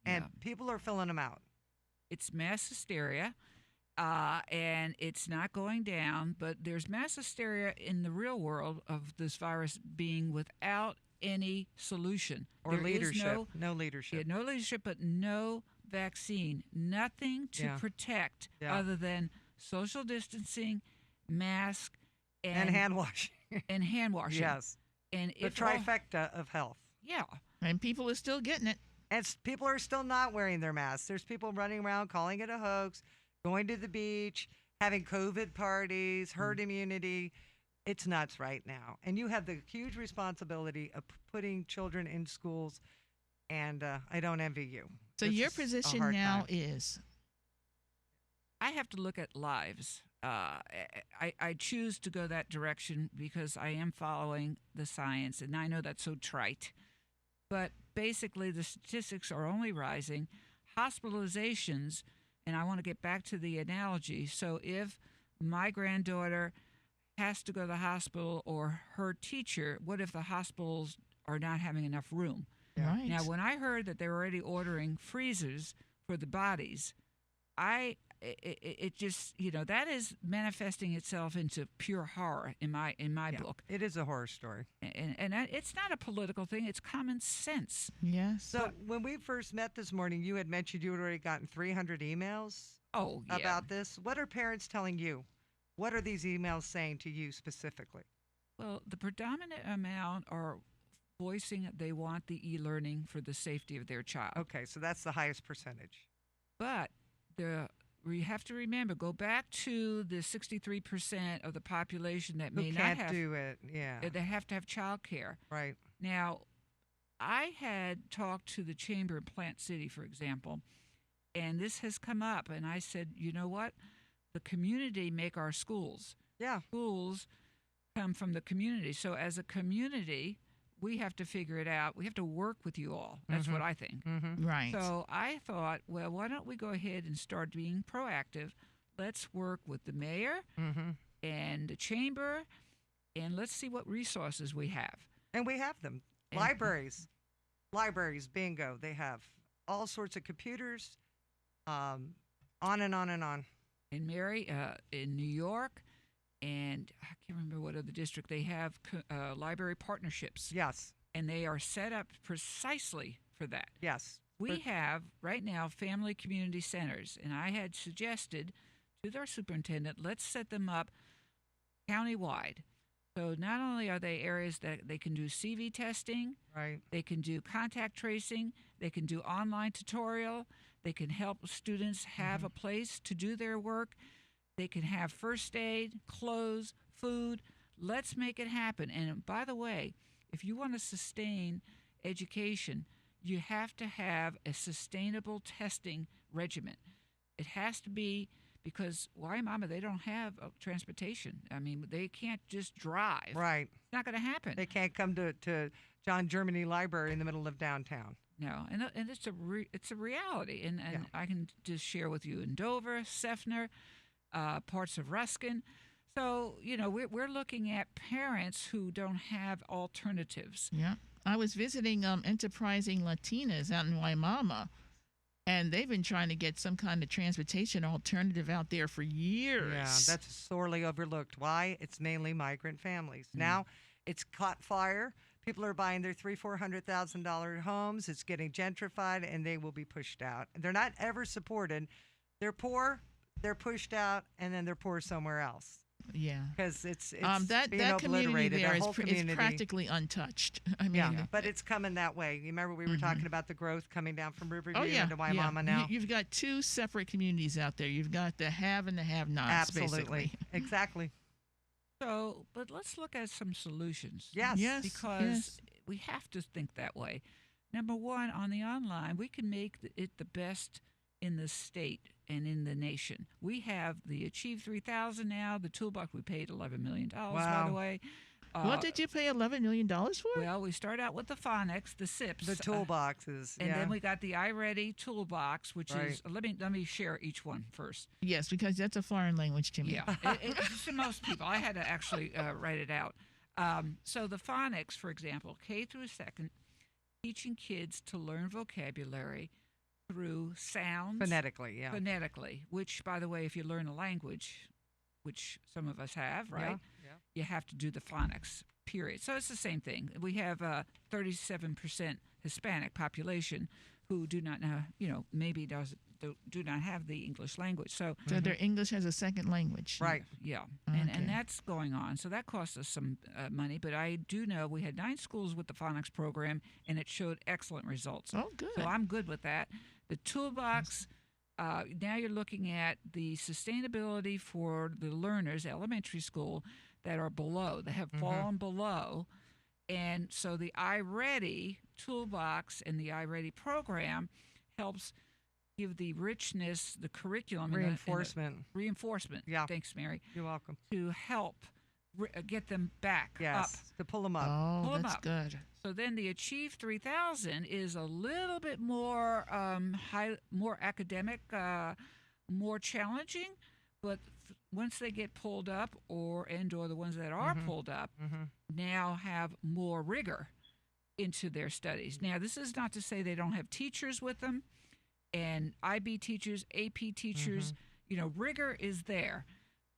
And people are filling them out. It's mass hysteria. And it's not going down, but there's mass hysteria in the real world of this virus being without any solution. Or leadership. No leadership. Yeah, no leadership, but no vaccine. Nothing to protect other than social distancing, mask, and hand washing. And hand washing. Yes. And the trifecta of health. Yeah. And people are still getting it. And people are still not wearing their masks. There's people running around calling it a hoax, going to the beach, having COVID parties, herd immunity. It's nuts right now. And you have the huge responsibility of putting children in schools, and I don't envy you. So your position now is? I have to look at lives. I choose to go that direction because I am following the science, and I know that's so trite. But basically, the statistics are only rising. Hospitalizations, and I want to get back to the analogy. So if my granddaughter has to go to the hospital or her teacher, what if the hospitals are not having enough room? Right. Now, when I heard that they were already ordering freezers for the bodies, it just, that is manifesting itself into pure horror in my book. It is a horror story. And it's not a political thing. It's common sense. Yes. So when we first met this morning, you had mentioned you had already gotten 300 emails about this. What are parents telling you? What are these emails saying to you specifically? Well, the predominant amount are voicing that they want the e-learning for the safety of their child. Okay, so that's the highest percentage. But we have to remember, go back to the 63% of the population that Who may can't not have do it? Yeah. They have to have child care. Right. Now, I had talked to the chamber in Plant City, for example, and this has come up, and I said, you know what? The community make our schools. Yeah. Schools come from the community. So as a community, we have to figure it out. We have to work with you all. That's what I think. Right. So I thought, well, why don't we go ahead and start being proactive? Let's work with the mayor and the chamber, and let's see what resources we have. And we have them. And- Libraries, bingo. They have all sorts of computers, on and on and on. And Mary, in New York, and I can't remember what other district, they have library partnerships. Yes. And they are set up precisely for that. Yes. We have right now family community centers, and I had suggested to their superintendent, let's set them up countywide. So not only are they areas that they can do CV testing, right? They can do contact tracing, they can do online tutorial, they can help students have a place to do their work, they can have first aid, clothes, food. Let's make it happen. And by the way, if you want to sustain education, you have to have a sustainable testing regimen. It has to be, because Waimama, they don't have transportation. I mean, they can't just drive. Right. It's not going to happen. They can't come to John Germany Library in the middle of downtown. No, and it's a reality. And I can just share with you in Dover, Sefner, parts of Ruskin. So, we're looking at parents who don't have alternatives. Yeah. I was visiting Enterprising Latinas out in Waimama, and they've been trying to get some kind of transportation alternative out there for years. Yeah, that's sorely overlooked. Why? It's mainly migrant families. Now, it's caught fire. People are buying their $300,000-$400,000 homes. It's getting gentrified, and they will be pushed out. They're not ever supported. They're poor, they're pushed out, and then they're poor somewhere else. Yeah, because it's that being community obliterated. there is practically untouched. I mean, yeah, but it's coming that way. You remember we were talking about the growth coming down from Riverview into Waimama now. You've got two separate communities out there. You've got the have and the have-nots. Absolutely, basically. Exactly. So, but let's look at some solutions. Yes, because we have to think that way. Number one, on the online, we can make it the best in the state and in the nation. We have the Achieve 3000 now, the toolbox. We paid $11 million, by the way. What did you pay $11 million for? Well, we start out with the phonics, the SIPs. The toolboxes. And then we got the iReady toolbox, which is, let me share each one first. Yes, because that's a foreign language to me. Yeah, it's to most people. I had to actually write it out. So the phonics, for example, K through second, teaching kids to learn vocabulary through sounds. Phonetically, yeah. Phonetically, which, by the way, if you learn a language, which some of us have, right? Yeah. You have to do the phonics, period. So it's the same thing. We have a 37% Hispanic population who do not know, maybe do not have the English language. So their English as a second language. Right. Yeah. Okay. And that's going on. So that costs us some money. But I do know we had 9 schools with the phonics program, and it showed excellent results. Oh, good. So I'm good with that. The toolbox, now you're looking at the sustainability for the learners, elementary school, that are below, that have fallen below. And so the iReady toolbox and the iReady program helps give the richness, the curriculum. Reinforcement. Reinforcement. Yeah. Thanks, Mary. You're welcome. To help get them back up. To pull them up. Oh, Pull 'em that's up. good. So then the Achieve 3000 is a little bit more more academic, more challenging, but once they get pulled up, or the ones that are pulled up, now have more rigor into their studies. Now, this is not to say they don't have teachers with them, and IB teachers, AP teachers. Rigor is there,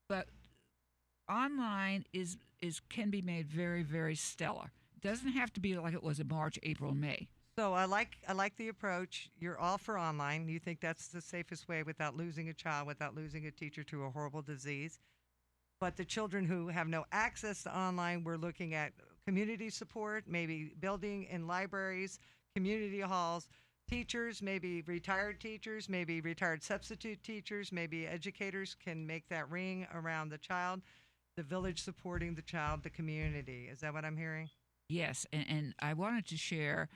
but online can be made very, very stellar. Doesn't have to be like it was in March, April, May. So I like the approach. You're all for online. You think that's the safest way without losing a child, without losing a teacher to a horrible disease. But the children who have no access to online, we're looking at community support, maybe building in libraries, community halls, teachers, maybe retired substitute teachers, maybe educators can make that ring around the child, the village supporting the child, the community. Is that what I'm hearing? Yes, and I wanted to share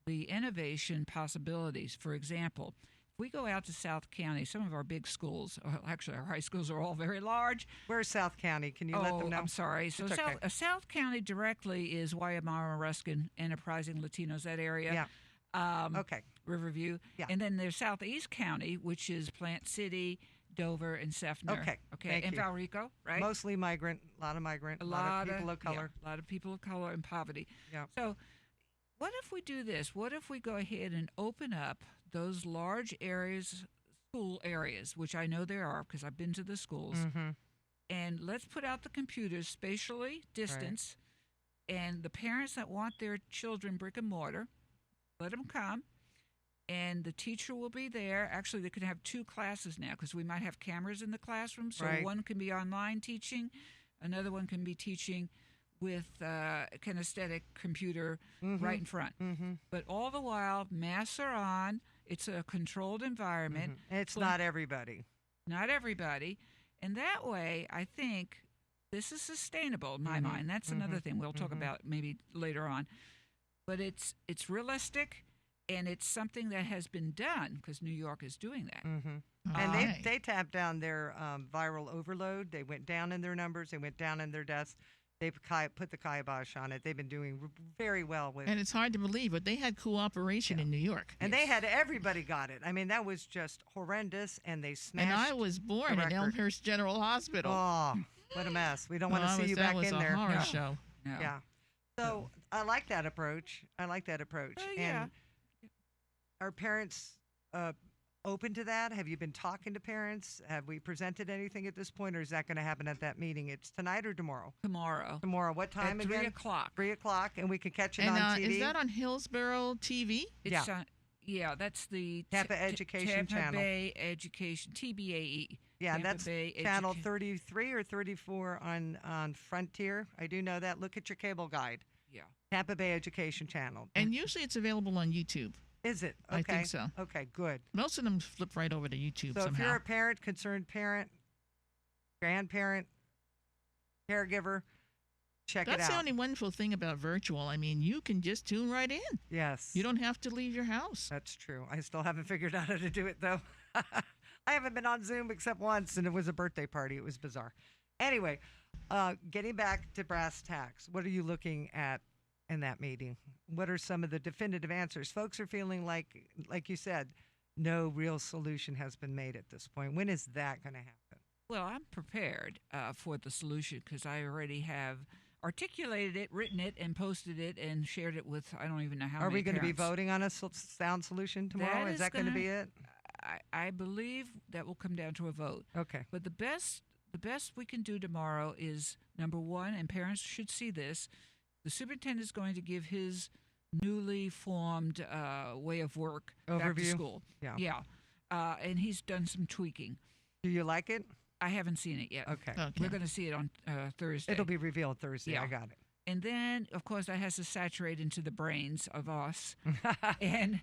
the innovation possibilities. For example, if we go out to South County, some of our big schools, actually our high schools are all very large. Where's South County? Can you let them know? I'm sorry. So It's okay. South County directly is Guayamara, Ruskin, Enterprising Latinos, that area. Yeah. Okay. Riverview. Yeah. And then there's Southeast County, which is Plant City, Dover, and Sefner. Okay. Okay. And Valrico, right? Mostly migrant, a lot of migrant, a lot of people of color. Yeah, a lot of people of color and poverty. Yeah. So what if we do this? What if we go ahead and open up those large areas, school areas, which I know there are because I've been to the schools, and let's put out the computers spatially distanced, and the parents that want their children brick and mortar, let them come, and the teacher will be there. Actually, they could have 2 classes now because we might have cameras in the classroom. So one can be online teaching, another one can be teaching with kinesthetic computer right in front. But all the while, masks are on. It's a controlled environment. It's not everybody. Not everybody. And that way, I think this is sustainable in my mind. That's another thing we'll talk about maybe later on. But it's realistic, and it's something that has been done because New York is doing that. And they tapped down their viral overload. They went down in their numbers. They went down in their deaths. They put the kibosh on it. They've been doing very well with it. And it's hard to believe, but they had cooperation in New York. And they had everybody got it. I mean, that was just horrendous, and they smashed. And I was born at Elmhurst General Hospital. Oh, what a mess. We don't want to see you back in there. That was a horror show. No. Yeah. So I like that approach. And are parents open to that? Have you been talking to parents? Have we presented anything at this point, or is that going to happen at that meeting? It's tonight or tomorrow? Tomorrow. Tomorrow. What time at again? 3 o'clock. 3 o'clock, and we can catch it on TV? Is that on Hillsborough TV? It's that's the Tampa Education Tampa Channel. Bay Education, TBAE. Yeah, Tampa that's Bay channel 33 or 34 on Frontier. I do know that. Look at your cable guide. Yeah. Tampa Bay Education Channel. And usually it's available on YouTube. Is it? Okay. I think so. Okay, good. Most of them flip right over to YouTube so somehow. If you're a parent, concerned parent, grandparent, caregiver, check it out. That's the only wonderful thing about virtual. I mean, you can just tune right in. Yes. You don't have to leave your house. That's true. I still haven't figured out how to do it, though. I haven't been on Zoom except once, and it was a birthday party. It was bizarre. Anyway, getting back to brass tacks, what are you looking at in that meeting? What are some of the definitive answers? Folks are feeling like you said, no real solution has been made at this point. When is that going to happen? Well, I'm prepared for the solution because I already have articulated it, written it, and posted it, and shared it with I don't even know how many Are we going to be parents. voting on a sound solution tomorrow? Is that going to be it? I believe that will come down to a vote. Okay. But the best we can do tomorrow is, number one, and parents should see this, the superintendent is going to give his newly formed way of work back to school. Yeah. And he's done some tweaking. Do you like it? I haven't seen it yet. Okay. We're going to see it on Thursday. It'll be revealed Thursday. Yeah. I got it. And then, of course, that has to saturate into the brains of us. And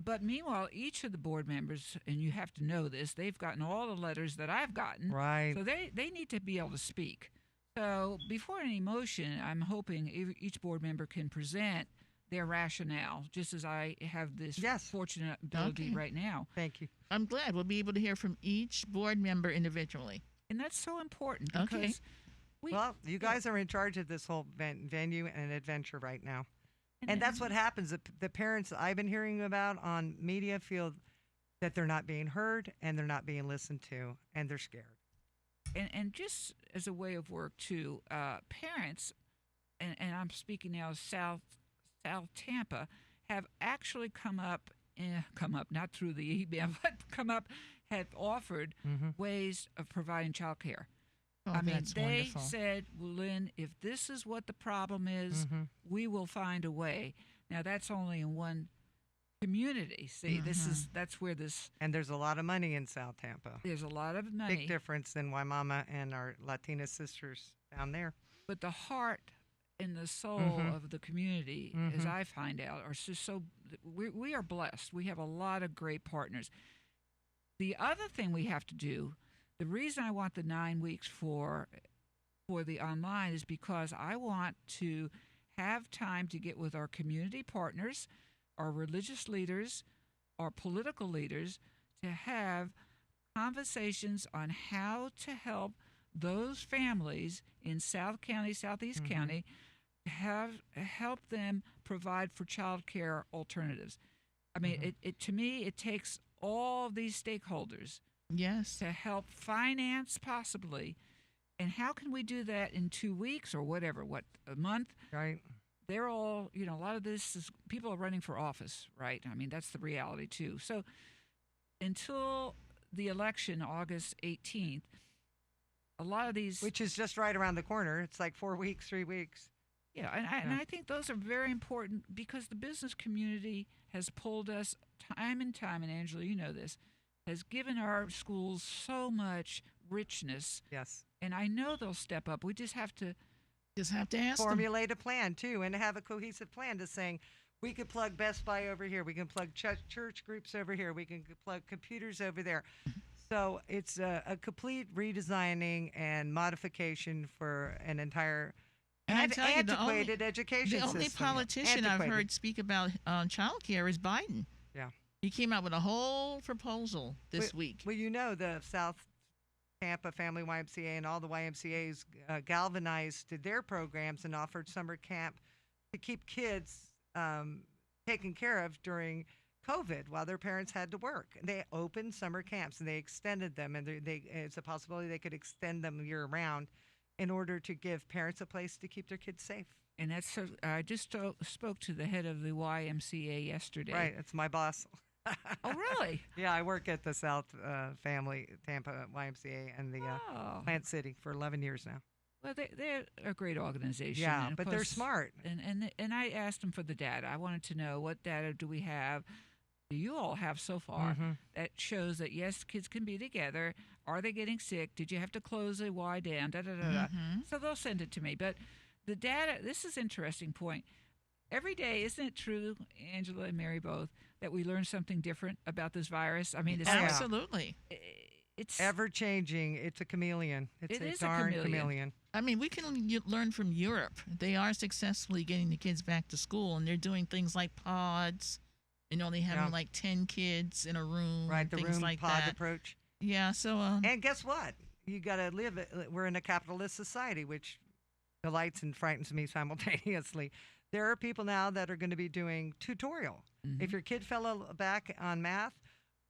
but meanwhile, each of the board members, and you have to know this, they've gotten all the letters that I've gotten. Right. So they need to be able to speak. So before any motion, I'm hoping each board member can present their rationale, just as I have this fortunate ability right now. Thank you. I'm glad we'll be able to hear from each board member individually. And that's so important because you guys are in charge of this whole venue and adventure right now. And that's what happens. The parents I've been hearing about on media feel that they're not being heard and they're not being listened to, and they're scared. And just as a way of work, too, parents, and I'm speaking now of South Tampa, have actually come up, not through the email, but have offered ways of providing child care. Oh, I mean, that's they wonderful. said, well, Lynn, if this is what the problem is, we will find a way. Now, that's only in one community. See, that's where this... And there's a lot of money in South Tampa. There's a lot of money. Big difference than Waimama and our Latina sisters down there. But the heart and the soul Mhm. of the community, as I find out, are just so. We are blessed. We have a lot of great partners. The other thing we have to do, the reason I want the 9 weeks for the online is because I want to have time to get with our community partners, our religious leaders, our political leaders, to have conversations on how to help those families in South County, Southeast County, help them provide for child care alternatives. I mean, it to me, it takes all these stakeholders to help finance possibly. And how can we do that in 2 weeks or whatever, a month? Right. They're all, a lot of this is people are running for office, right? I mean, that's the reality too. So until the election, August 18th, a lot of these... Which is just right around the corner. It's like 4 weeks, 3 weeks. Yeah, and I think those are very important because the business community has pulled us time and time, and Angela, you know this, has given our schools so much richness. Yes. And I know they'll step up. We just have to ask formulate a plan too, and have a cohesive plan to saying we could plug Best Buy over here, we can plug church groups over here, we can plug computers over there. So it's a complete redesigning and modification for an entire antiquated education system. The only politician I've heard speak about child care is Biden. Yeah. He came out with a whole proposal this week. Well, the South Tampa Family YMCA and all the YMCAs galvanized their programs and offered summer camp to keep kids taken care of during COVID while their parents had to work. They opened summer camps and they extended them, and it's a possibility they could extend them year round in order to give parents a place to keep their kids safe. And that's I just spoke to the head of the YMCA yesterday. Right, it's my boss. Oh, really? Yeah, I work at the South Family Tampa YMCA and the Plant City for 11 years now. Well, they're a great organization. Yeah, and but they're smart. And I asked them for the data. I wanted to know what data do we have, do you all have so far that shows that, yes, kids can be together. Are they getting sick? Did you have to close a Y down? So they'll send it to me. But the data, this is an interesting point. Every day, isn't it true, Angela and Mary both, that we learn something different about this virus? I mean, it's absolutely. It's ever changing. It's a chameleon. It's a darn chameleon. I mean, we can learn from Europe. They are successfully getting the kids back to school, and they're doing things like pods. They have like 10 kids in a room. Right, the things room like pod that. approach. Yeah, so... and guess what? You got to live it. We're in a capitalist society, which delights and frightens me simultaneously. There are people now that are going to be doing tutorial. If your kid fell back on math,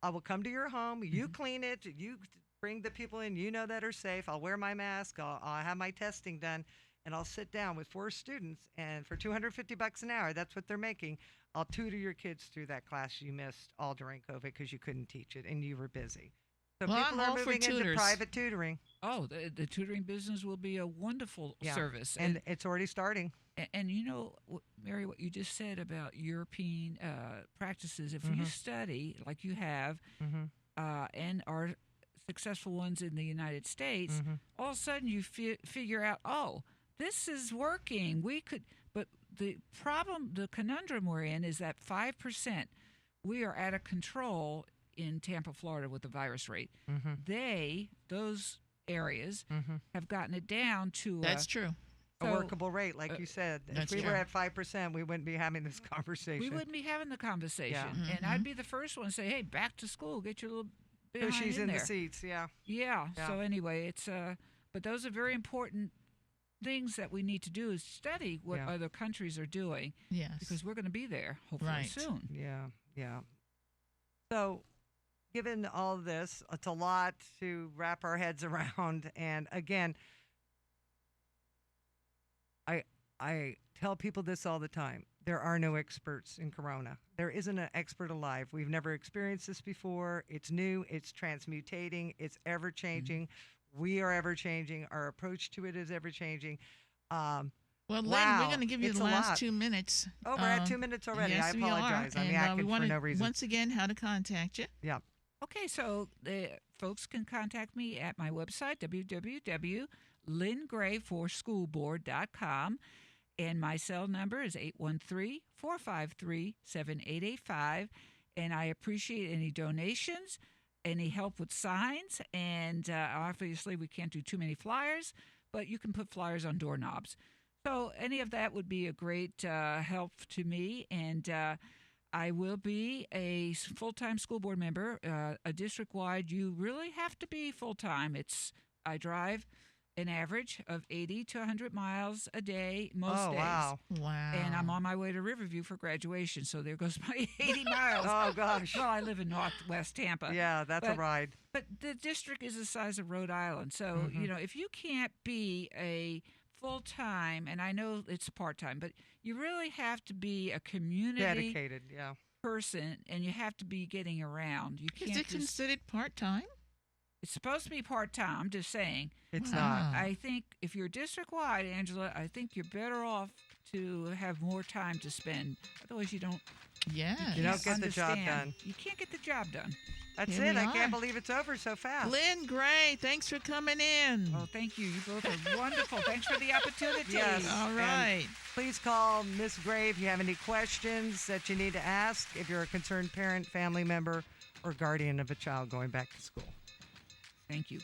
I will come to your home. You clean it. You bring the people in that are safe. I'll wear my mask. I'll have my testing done. And I'll sit down with 4 students. And for $250 an hour, that's what they're making, I'll tutor your kids through that class you missed all during COVID because you couldn't teach it and you were busy. So people are moving into private tutoring. Oh, the tutoring business will be a wonderful service. And it's already starting. And Mary, what you just said about European practices, if you study like you have and are successful ones in the United States, all of a sudden you figure out, oh, this is working. But the problem, the conundrum we're in is that 5%, we are out of control in Tampa, Florida with the virus rate. Those areas have gotten it down to That's true. A workable rate, like you said. If we were at 5%, we wouldn't be having this conversation. We wouldn't be having the conversation. Yeah. And I'd be the first one to say, hey, back to school, get your little behind she's in there. the seats, yeah. So anyway, it's but those are very important things that we need to do is study what other countries are doing. Yes. Because we're going to be there hopefully soon. Yeah. So given all of this, it's a lot to wrap our heads around. And again, I tell people this all the time. There are no experts in corona. There isn't an expert alive. We've never experienced this before. It's new. It's transmutating. It's ever-changing. We are ever-changing. Our approach to it is ever-changing. Well, Lynn, we're going to give you the last 2 minutes. Oh, we're at 2 minutes already. Yes, I apologize. I'm yakking for no reason. Once again, how to contact you. Yeah. Okay, so the folks can contact me at my website, www.lynngrayforschoolboard.com. And my cell number is 813-453-7885. And I appreciate any donations, any help with signs. And obviously, we can't do too many flyers, but you can put flyers on doorknobs. So any of that would be a great help to me. And I will be a full-time school board member, a district-wide. You really have to be full-time. I drive an average of 80 to 100 miles a day most days. Wow. And I'm on my way to Riverview for graduation, so there goes my 80 miles. Oh, gosh. Well, I live in northwest Tampa. Yeah, that's a ride. But the district is the size of Rhode Island. So, if you can't be a full-time, and I know it's part-time, but you really have to be a community dedicated, person, and you have to be getting around. You can't Is it considered part-time? It's supposed to be part-time. I'm just saying. It's not. I think if you're district-wide, Angela, I think you're better off to have more time to spend. Otherwise, you don't. Yeah. You don't get the job done. You can't get the job done. That's it. I can't believe it's over so fast. Lynn Gray, thanks for coming in. Oh, thank you. You both are wonderful. Thanks for the opportunity. Yes. All right. And please call Miss Gray if you have any questions that you need to ask, if you're a concerned parent, family member, or guardian of a child going back to school. Thank you.